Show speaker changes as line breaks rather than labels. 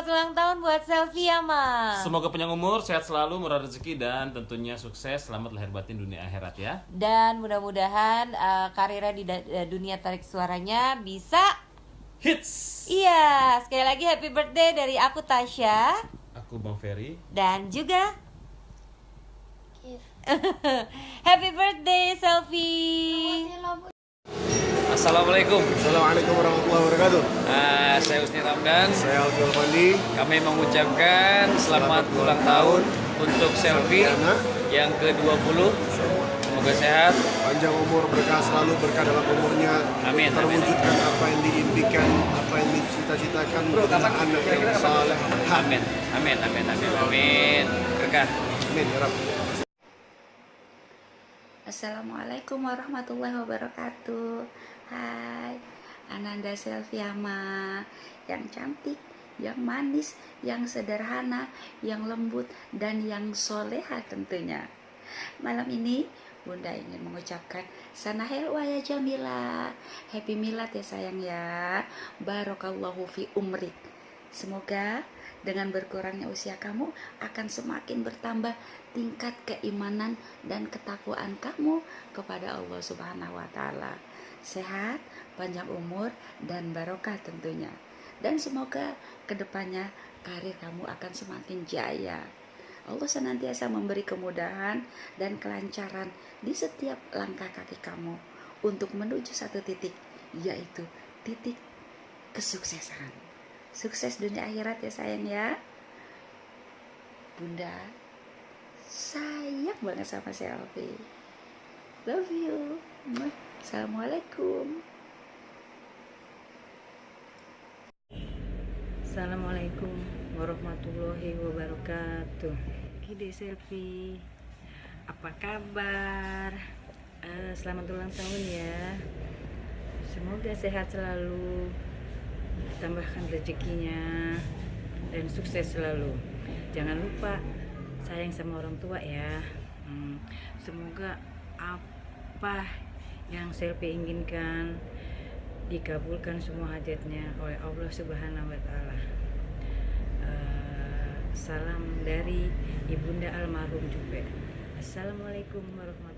selamat ulang tahun buat Selfie ya, Ma.
Semoga panjang umur, sehat selalu, murah rezeki, dan tentunya sukses. Selamat lahir batin dunia akhirat ya.
Dan mudah-mudahan karirnya di dunia tarik suaranya bisa
Hits.
Iya, sekali lagi happy birthday dari aku Tasya.
Aku Bang Ferry.
Dan juga happy birthday Selfie.
Assalamualaikum.
Assalamualaikum warahmatullahi wabarakatuh.
Saya Husni Ramdan.
Saya Alfiul Fandi.
Kami mengucapkan selamat ulang tahun untuk Selfie yang ke-20. Semoga sehat,
Panjang umur, berkah selalu, berkah dalam umurnya.
Amin, amin.
Terwujudkan apa yang diimpikan, apa yang dicita-citakan, menjadi anak yang saleh.
Amin, amin, amin, amin, amin. Berkah.
Amin ya Rabb.
Assalamualaikum warahmatullahi wabarakatuh. Hai, Ananda Selviama yang cantik, yang manis, yang sederhana, yang lembut, dan yang soleha tentunya. Malam ini Bunda ingin mengucapkan Sanahel waya Jamila. Happy milad ya sayang ya. Barakallahu fi umrik. Semoga dengan berkurangnya usia kamu akan semakin bertambah tingkat keimanan dan ketakwaan kamu kepada Allah Subhanahu wa taala. Sehat, panjang umur, dan barokah tentunya. Dan semoga kedepannya karir kamu akan semakin jaya. Allah senantiasa memberi kemudahan dan kelancaran di setiap langkah kaki kamu untuk menuju satu titik, yaitu titik kesuksesan. Sukses dunia akhirat ya sayang ya. Bunda sayang banget sama Selfie. Love you. Assalamualaikum.
Assalamualaikum warahmatullahi wabarakatuh. Gede Selfie, apa kabar? Selamat ulang tahun ya. Semoga sehat selalu, tambahkan rezekinya, dan sukses selalu. Jangan lupa sayang sama orang tua ya. Semoga apa yang Selfie inginkan dikabulkan semua hajatnya oleh Allah Subhanahu wa taala. Salam dari Ibunda almarhum juga. Assalamualaikum warahmatullahi wabarakatuh.